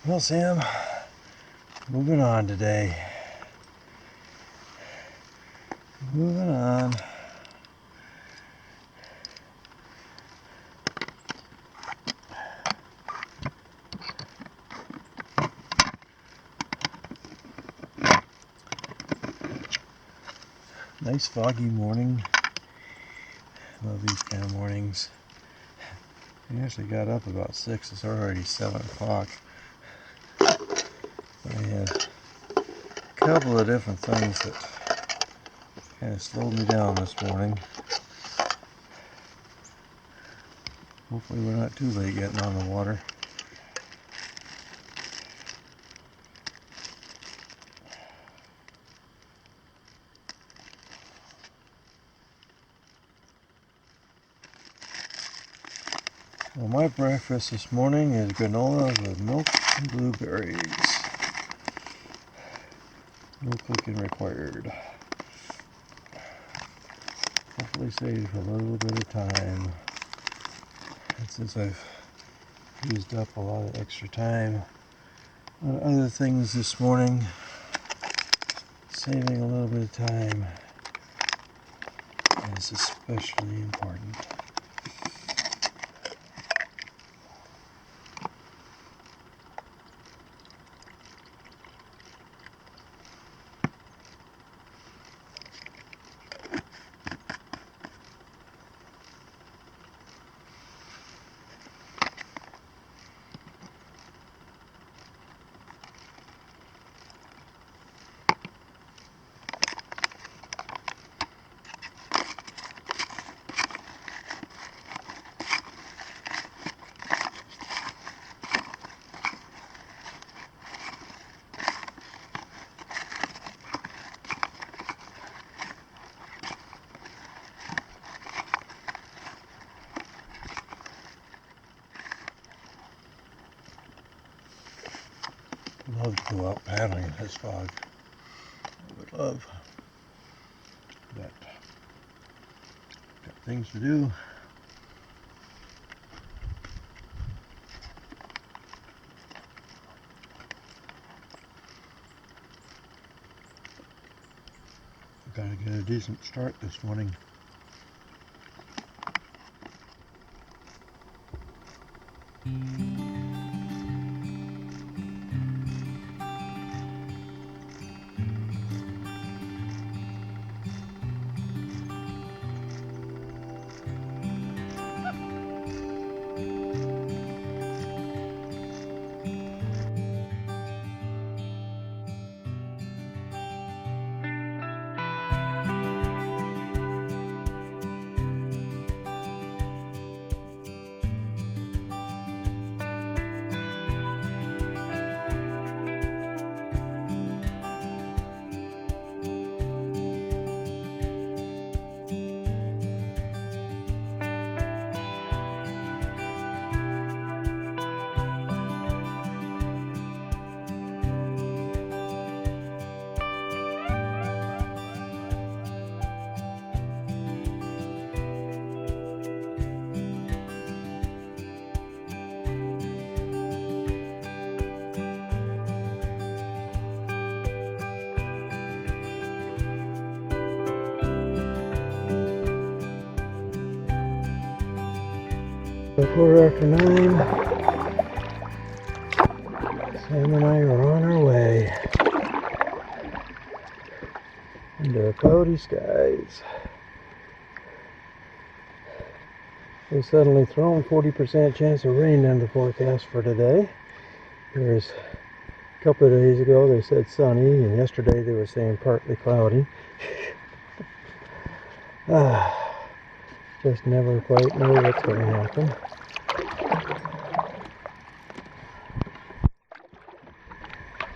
Well, Sam, moving on today. Moving on. Nice foggy morning. Love these kind of mornings. I actually got up about 6. It's already 7 o'clock. I had a couple of different things that kind of slowed me down this morning. Hopefully we're not too late getting on the water. Well, my breakfast this morning is granola with milk and blueberries. No cooking required. Hopefully save a little bit of time. And since I've used up a lot of extra time on other things this morning, saving a little bit of time is especially important. Love to go out paddling in this fog. I would love that. Got things to do. Gotta get a decent start this morning. A quarter after 9, Sam and I are on our way under cloudy skies. We've suddenly thrown 40% chance of rain in the forecast for today. Whereas a couple of days ago they said sunny, and yesterday they were saying partly cloudy. Just never quite know what's going to happen.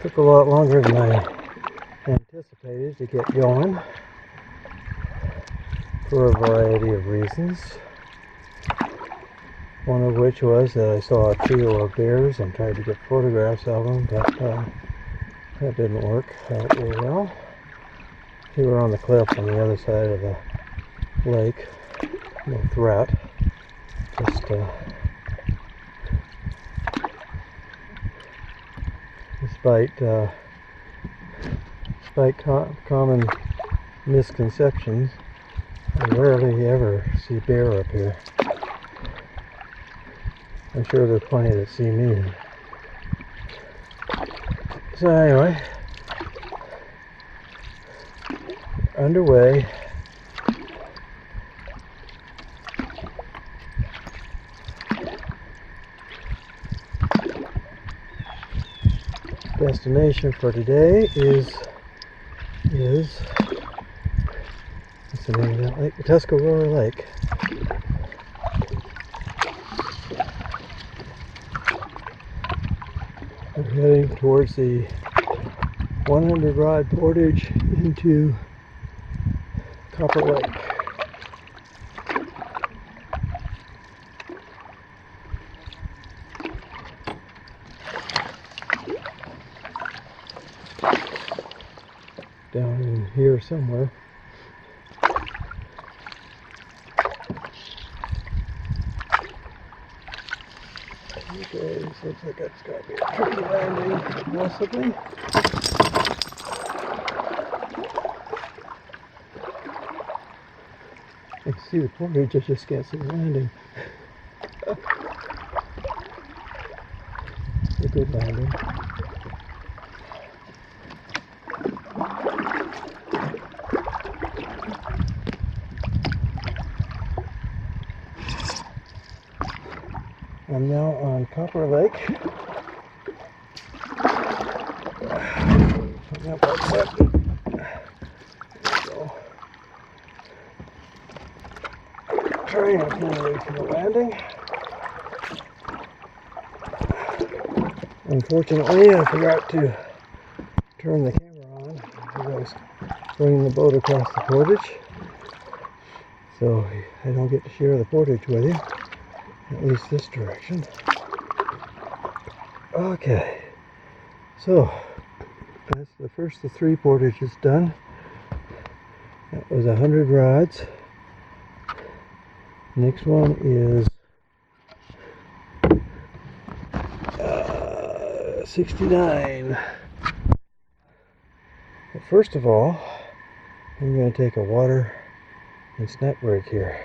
Took a lot longer than I anticipated to get going for a variety of reasons. One of which was that I saw a trio of bears and tried to get photographs of them, but that didn't work out very well. They were on the cliff on the other side of the lake. No threat, just despite common misconceptions, I rarely ever see bear up here. I'm sure there's plenty that see me. So anyway, underway. Destination for today is what's the name of that lake? Tuscarora Lake. We're heading towards the 100 rod portage into Copper Lake. Down in here somewhere. Okay, this looks like it's got to be a tricky landing, possibly. I can see the portage, I just can't see the landing. It's a good landing. I'm now on Copper Lake. Coming up like that. There we go. Trying to pull away from the landing. Unfortunately, I forgot to turn the camera on as I was bringing the boat across the portage. So I don't get to share the portage with you. At least this direction. Okay, so that's the first of 3 portages done. That was 100 rods. Next one is 69. But first of all, I'm going to take a water and snack break here.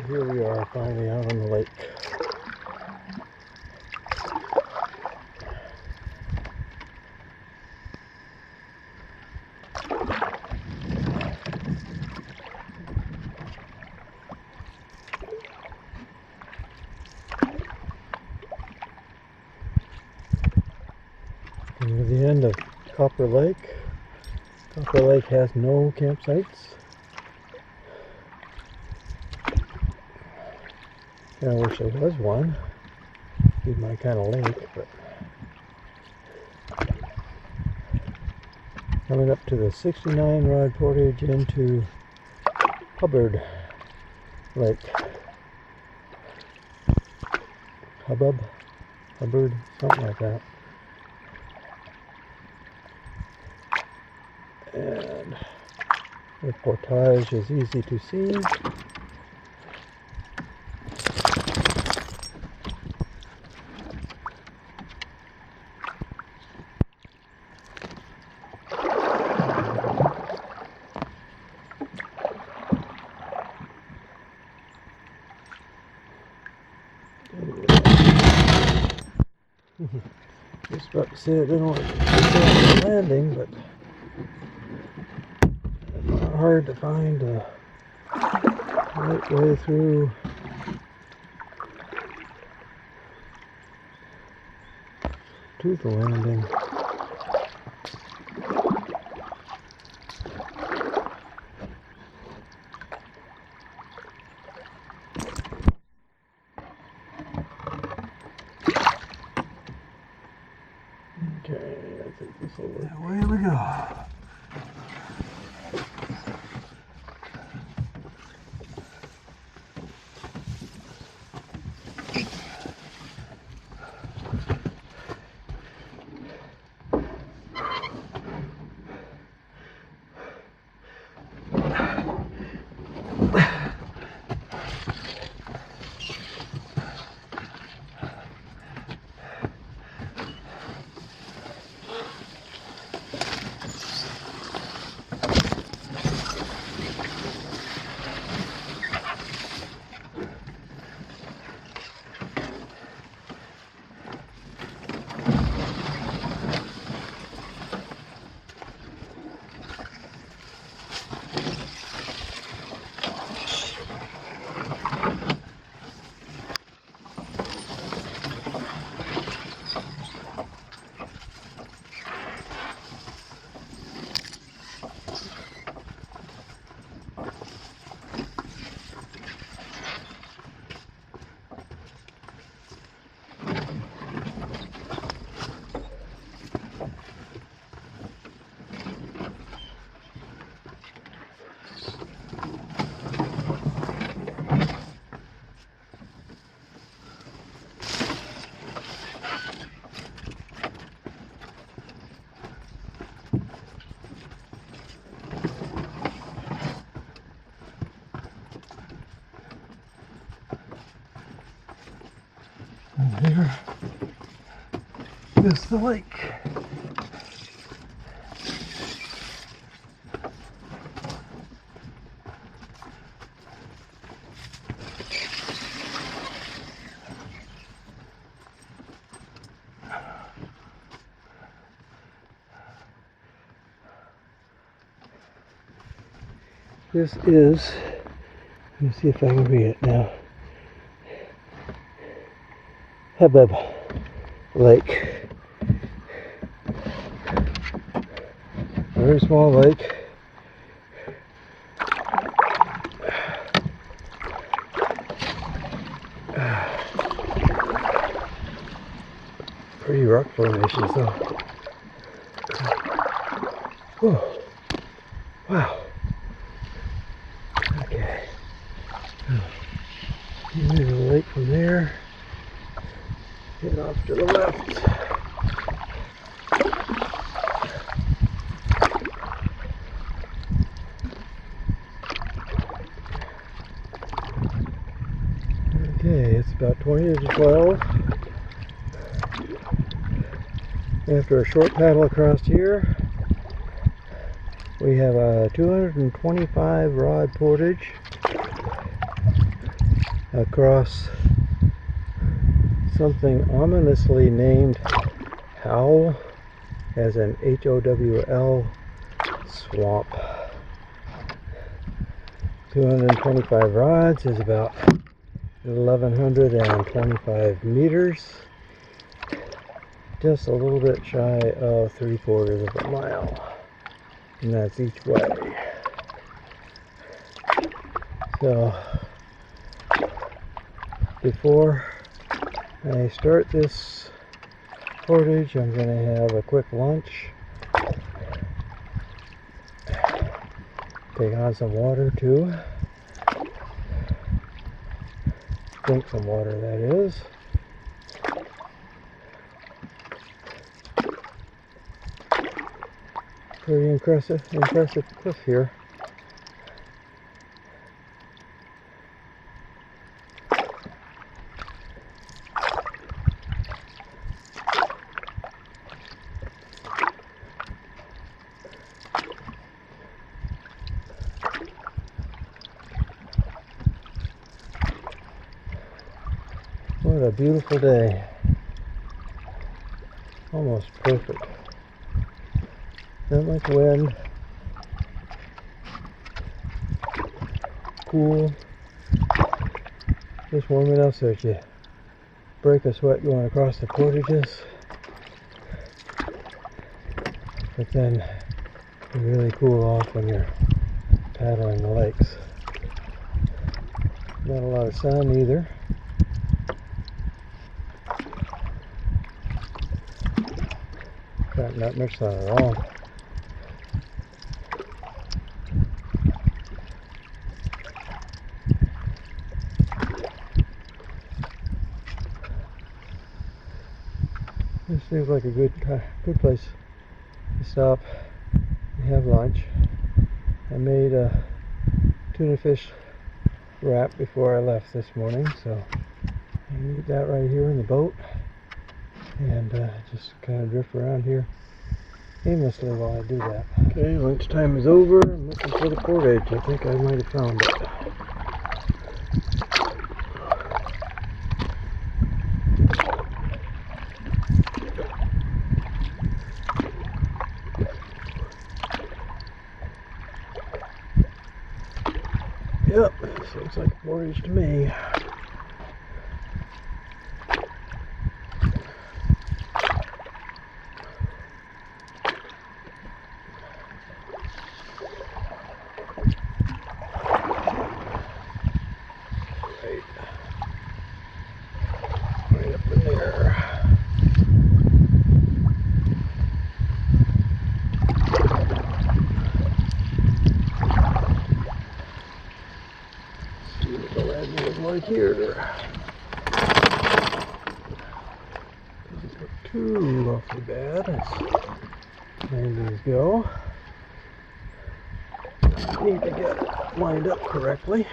Here we are, finally out on the lake. Near the end of Copper Lake. Copper Lake has no campsites. I wish there was one. Be my kind of lake, but coming up to the 69 rod portage into Hubbub Lake. Hubbub, something like that. And the Portage is easy to see. Just about to say I didn't want to landing, but it's not hard to find the right way through to the landing. Okay, I think this will work. Away we go. And here is the lake. This is, let me see if I can read it now, Hubbub Lake. A very small lake. Pretty rock formations though. Oh, wow. Okay. There's a lake from there. Head off to the left. Okay, it's about 20 to 12. After a short paddle across here, we have a 225 rod portage across something ominously named Howl, as in Howl Swamp. 225 rods is about 1,125 meters, just a little bit shy of 3/4 of a mile, and that's each way. So before I start this portage, I'm going to have a quick lunch, take on some water too, drink some water that is. Pretty impressive cliff here. What a beautiful day. Almost perfect. Not much wind. Cool. Just warm enough so that you break a sweat going across the portages. But then you really cool off when you're paddling the lakes. Not a lot of sun either. Not much sun at all. This seems like a good place to stop and have lunch. I made a tuna fish wrap before I left this morning, so I can eat that right here in the boat and just kind of drift around here aimlessly while I do that. Okay, lunchtime is over. I'm looking for the portage. I think I might have found it. Yep, this looks like a portage to me. Right up in there. See what the land is like here. Doesn't look too awfully bad as landings go. Need to get it lined up correctly.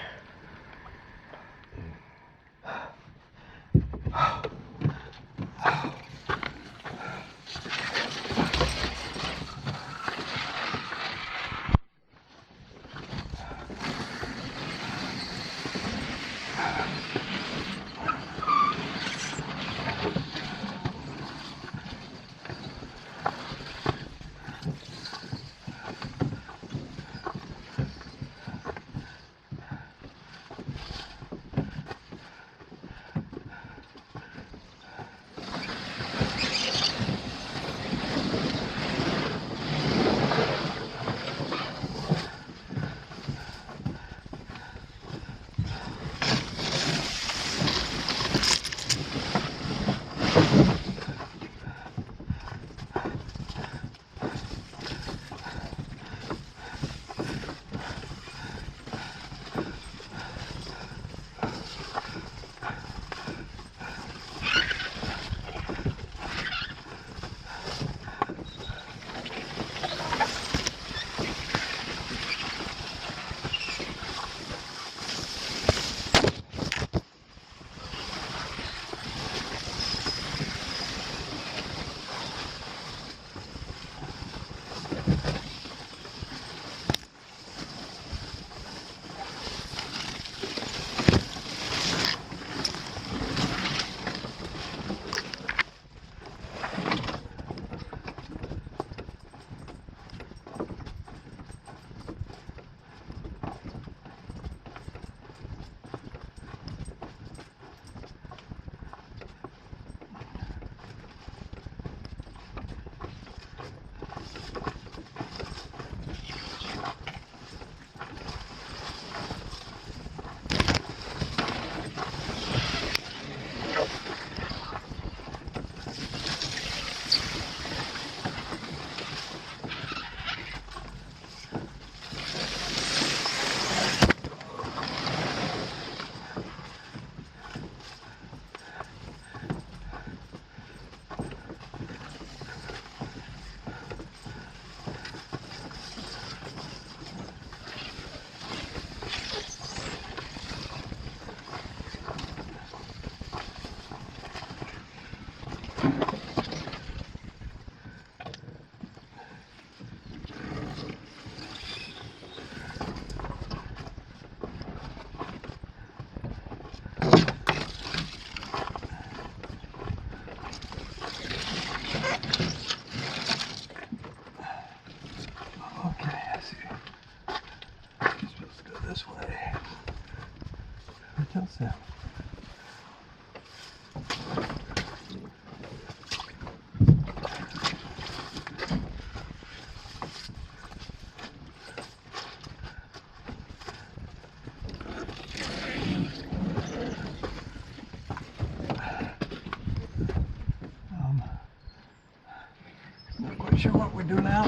Not quite sure what we do now.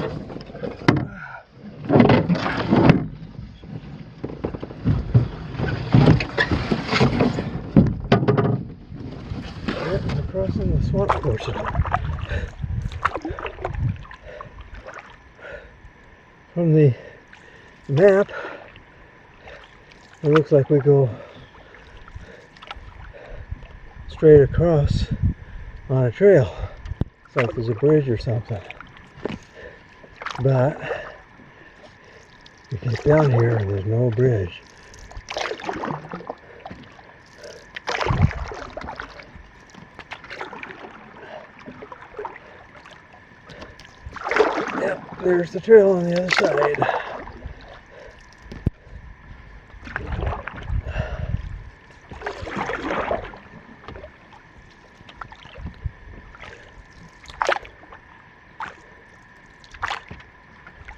Yep, we're crossing the swamp portion. From the map, it looks like we go straight across on a trail. It's like there's a bridge or something. But you get down here and there's no bridge. Yep, there's the trail on the other side.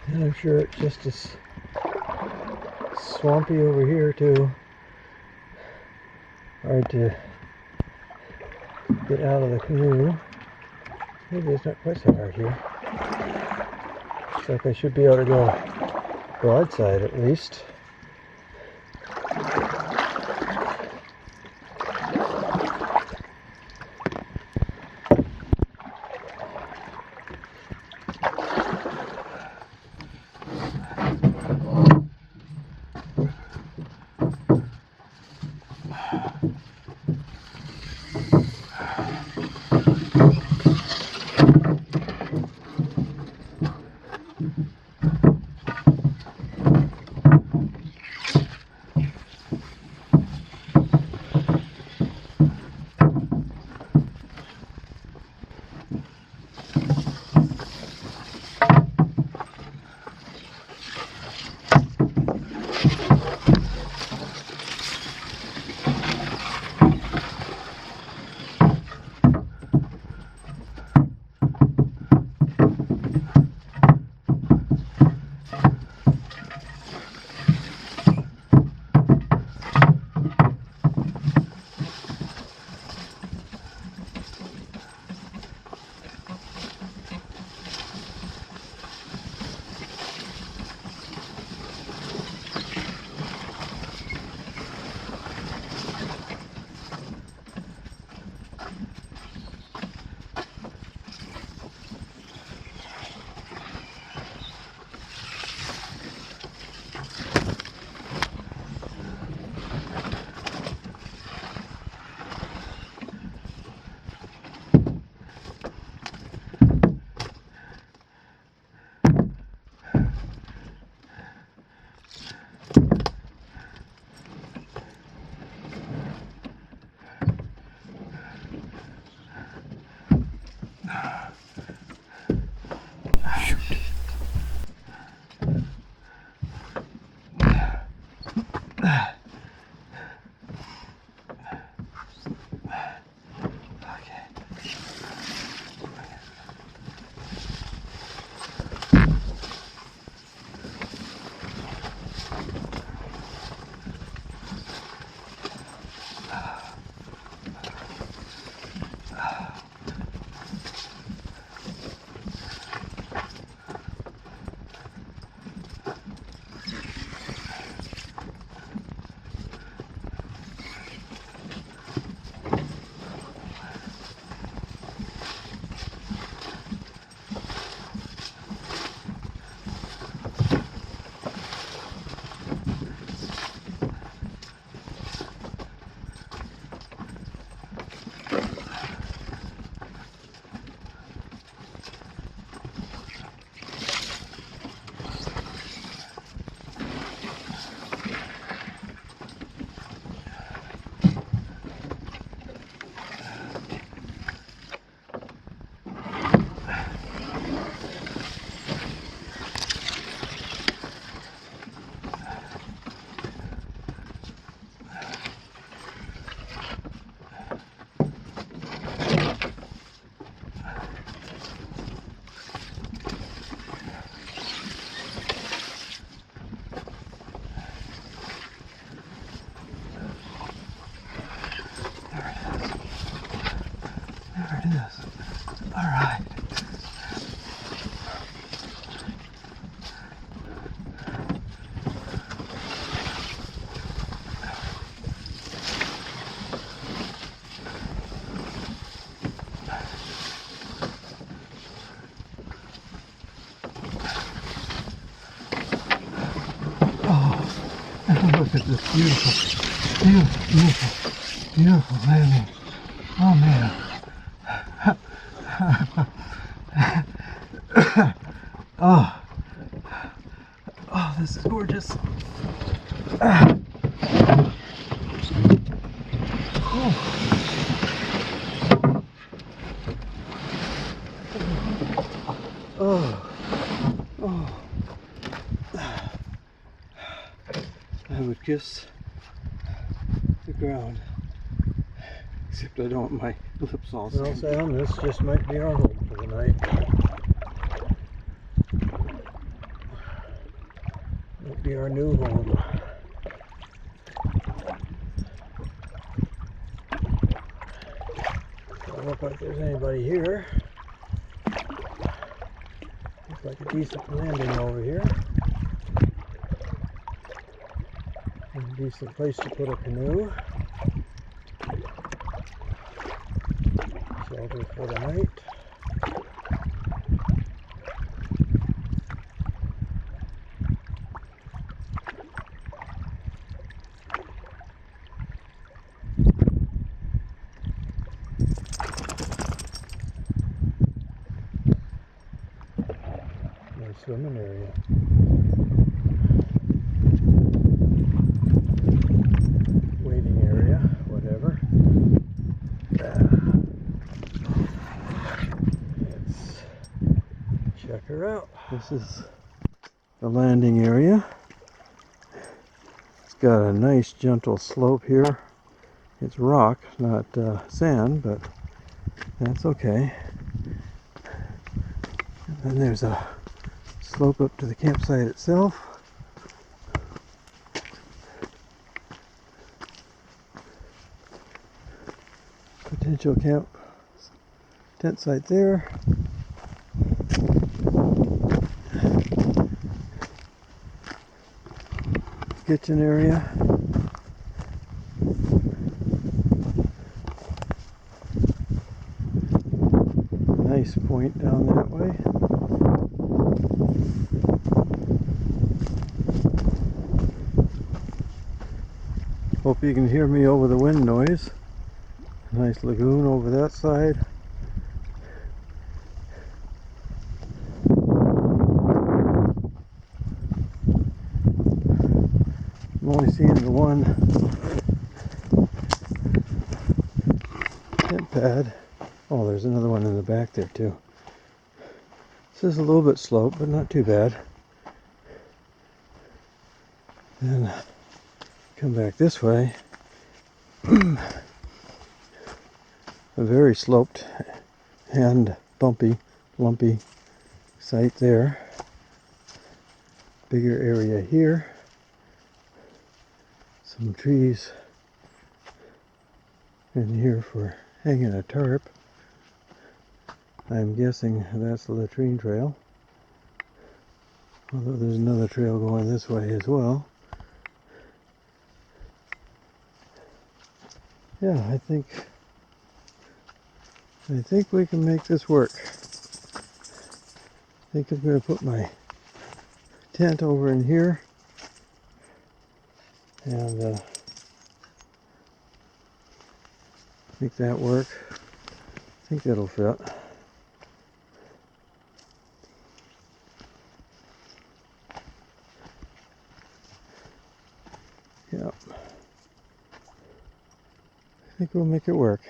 And I'm sure it's just as swampy over here too. Hard to get out of the canoe. Maybe it's not quite so hard here. Looks like I should be able to go broadside at least. look at this beautiful, beautiful, beautiful, beautiful landing. Oh man. Oh, oh, this is gorgeous. Oh. Oh. Oh. I would kiss the ground, except I don't want my lips all sandy. Well, Sam, this just might be our home for the night. Might be our new home. Doesn't look like there's anybody here. Looks like a decent landing over here. A decent place to put a canoe. Shelter for the night. Nice swimming area. Waiting area, whatever. Let's check her out. This is the landing area. It's got a nice gentle slope here. It's rock, not sand, but that's okay. And then there's a slope up to the campsite itself. Potential tent site there. Kitchen area. Nice point down that way. Hope you can hear me over the wind noise. Nice lagoon over that side. I'm only seeing the one tent pad. Oh, there's another one in the back there too. This is a little bit sloped, but not too bad. Then come back this way. A very sloped and bumpy, lumpy site there. Bigger area here. Some trees in here for hanging a tarp. I'm guessing that's the latrine trail. Although there's another trail going this way as well. Yeah, I think we can make this work. I think I'm going to put my tent over in here and make that work. I think that'll fit. Yep. I think we'll make it work.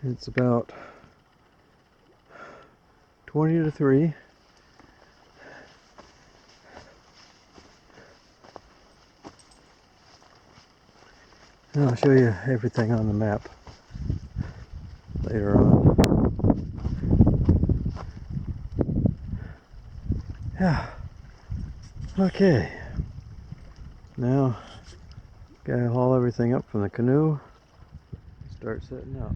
It's about 20 to 3. And I'll show you everything on the map later on. Yeah. Okay. Now, gotta haul everything up from the canoe. Start setting up.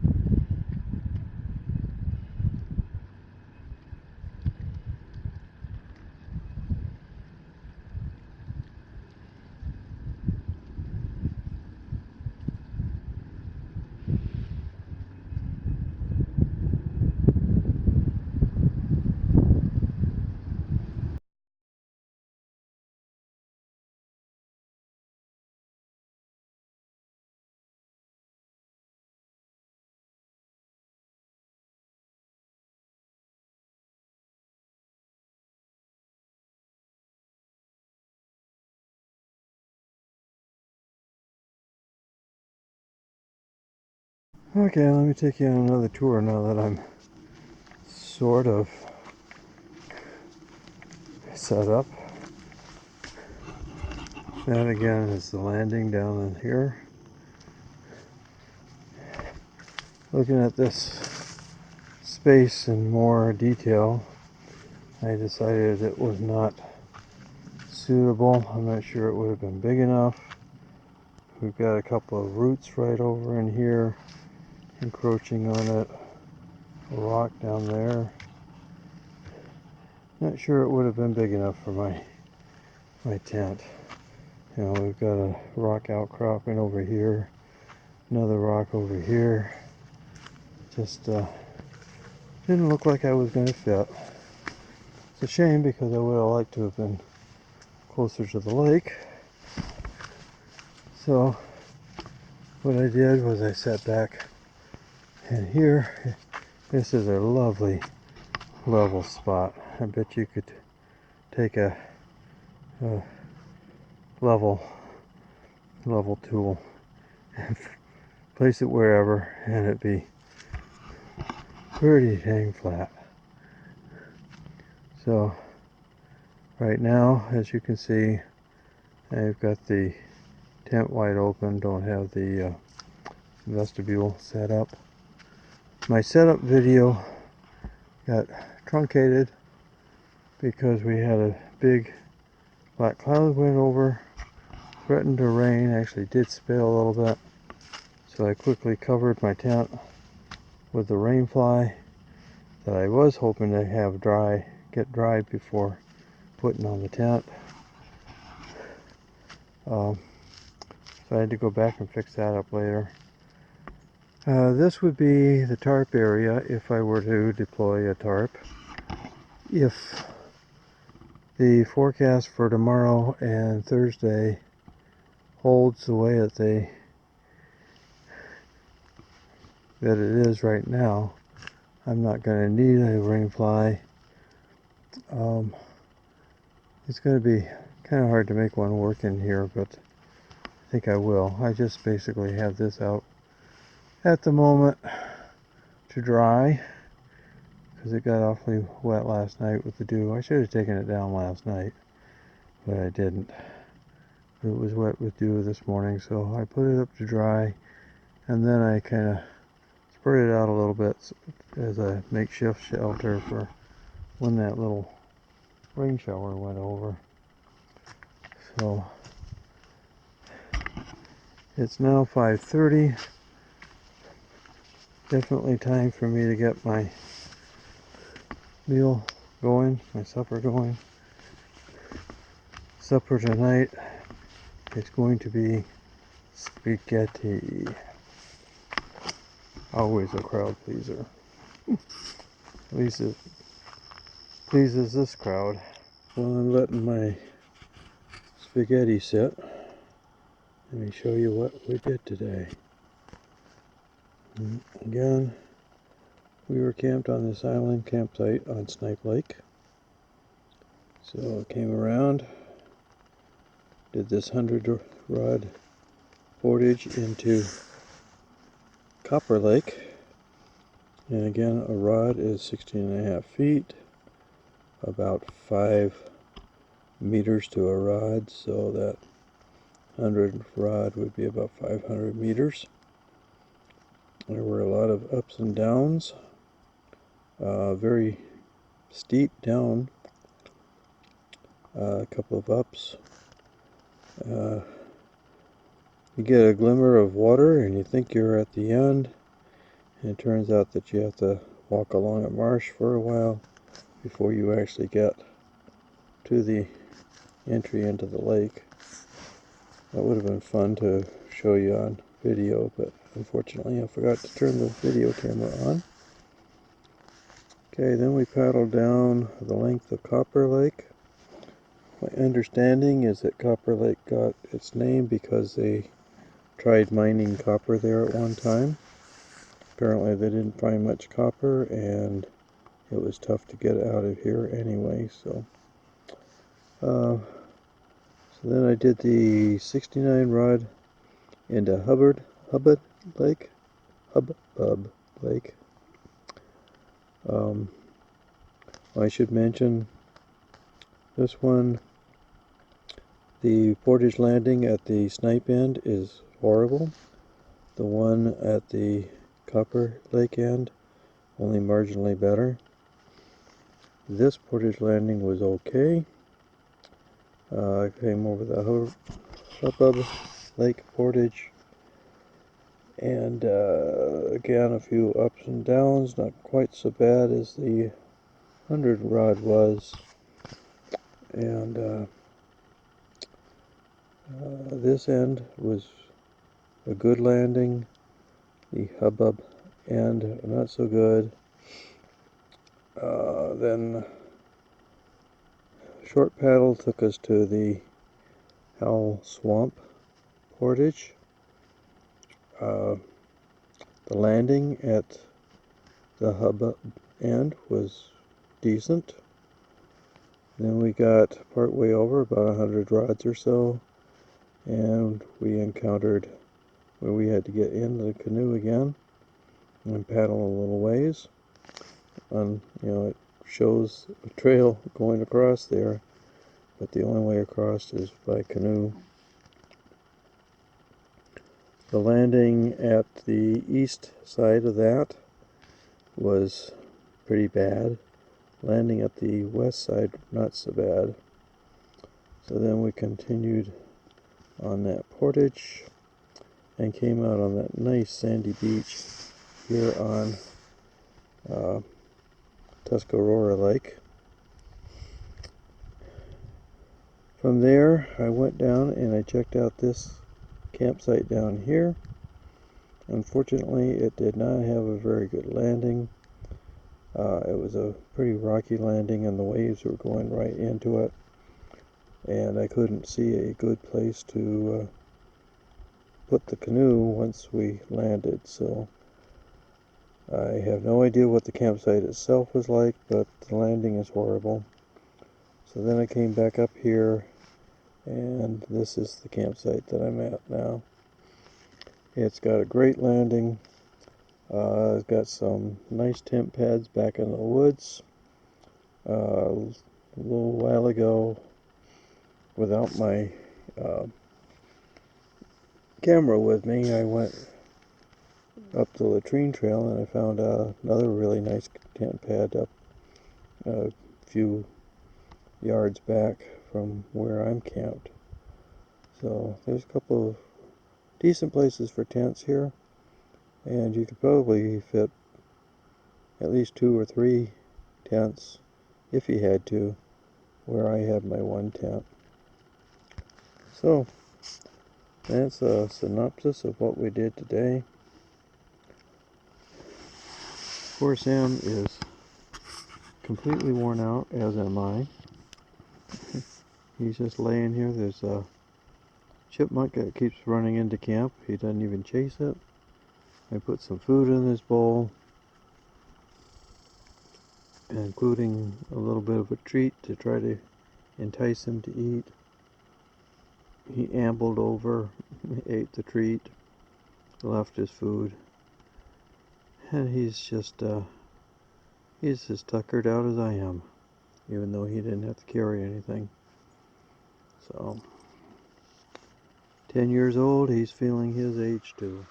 Okay, let me take you on another tour now that I'm sort of set up. That again is the landing down in here. Looking at this space in more detail, I decided it was not suitable. I'm not sure it would have been big enough. We've got a couple of roots right over in here encroaching on it. A rock down there. Not sure it would have been big enough for my tent. You know, we've got a rock outcropping over here, another rock over here. Just didn't look like I was going to fit. It's a shame because I would have liked to have been closer to the lake. So what I did was I sat back, and here, this is a lovely level spot. I bet you could take a level tool and place it wherever and it'd be pretty dang flat. So right now, as you can see, I've got the tent wide open, don't have the vestibule set up. My setup video got truncated because we had a big black cloud went over, threatened to rain, actually did spill a little bit. So I quickly covered my tent with the rain fly that I was hoping to have get dried before putting on the tent. So I had to go back and fix that up later. This would be the tarp area if I were to deploy a tarp. If the forecast for tomorrow and Thursday holds the way that it is right now, I'm not going to need a rain fly. It's going to be kind of hard to make one work in here, but I think I will. I just basically have this out at the moment to dry because it got awfully wet last night with the dew. I should have taken it down last night, but I didn't. It was wet with dew this morning, so I put it up to dry, and then I kind of spread it out a little bit as a makeshift shelter for when that little rain shower went over. So it's now 5:30. Definitely time for me to get my meal going, my supper going. Supper tonight is going to be spaghetti. Always a crowd pleaser. At least it pleases this crowd. Well, I'm letting my spaghetti sit. Let me show you what we did today. Again, we were camped on this island campsite on Snipe Lake. So I came around, did this 100-rod portage into Copper Lake. And again, a rod is 16.5 feet, about 5 meters to a rod, so that 100 rod would be about 500 meters. There were a lot of ups and downs, very steep down, a couple of ups. You get a glimmer of water and you think you're at the end, and it turns out that you have to walk along a marsh for a while before you actually get to the entry into the lake. That would have been fun to show you on video, but unfortunately I forgot to turn the video camera on. Okay, then we paddled down the length of Copper Lake. My understanding is that Copper Lake got its name because they tried mining copper there at one time. Apparently they didn't find much copper, and it was tough to get out of here anyway, so then I did the 69 rod into Hubbub Lake. Hubbub Lake. I should mention this one, the Portage landing at the Snipe end is horrible. The one at the Copper Lake end, only marginally better. This Portage landing was okay. I came over the Hubbub Lake Portage, and again a few ups and downs, not quite so bad as the 100 rod was. And this end was a good landing. The Hubbub end not so good. Then short paddle took us to the Howl Swamp Portage. The landing at the Hubbub end was decent. Then we got part way over, about 100 rods or so, and we encountered where we had to get into the canoe again and paddle a little ways. It shows a trail going across there, but the only way across is by canoe. The landing at the east side of that was pretty bad. Landing at the west side, not so bad. So then we continued on that portage and came out on that nice sandy beach here on Tuscarora Lake. From there I went down and I checked out this campsite down here. Unfortunately, it did not have a very good landing. It was a pretty rocky landing and the waves were going right into it, and I couldn't see a good place to put the canoe once we landed, so I have no idea what the campsite itself was like, but the landing is horrible. So then I came back up here, and this is the campsite that I'm at now. It's got a great landing. It's got some nice tent pads back in the woods. A little while ago, without my camera with me, I went up the latrine trail and I found another really nice tent pad up a few yards back from where I'm camped. So there's a couple of decent places for tents here, and you could probably fit at least 2 or 3 tents if you had to, where I have my one tent. So that's a synopsis of what we did today. Poor Sam is completely worn out, as am I. He's just laying here. There's a chipmunk that keeps running into camp. He doesn't even chase it. I put some food in his bowl, including a little bit of a treat to try to entice him to eat. He ambled over, ate the treat, left his food, and he's just tuckered out as I am, even though he didn't have to carry anything. So 10 years old, he's feeling his age too.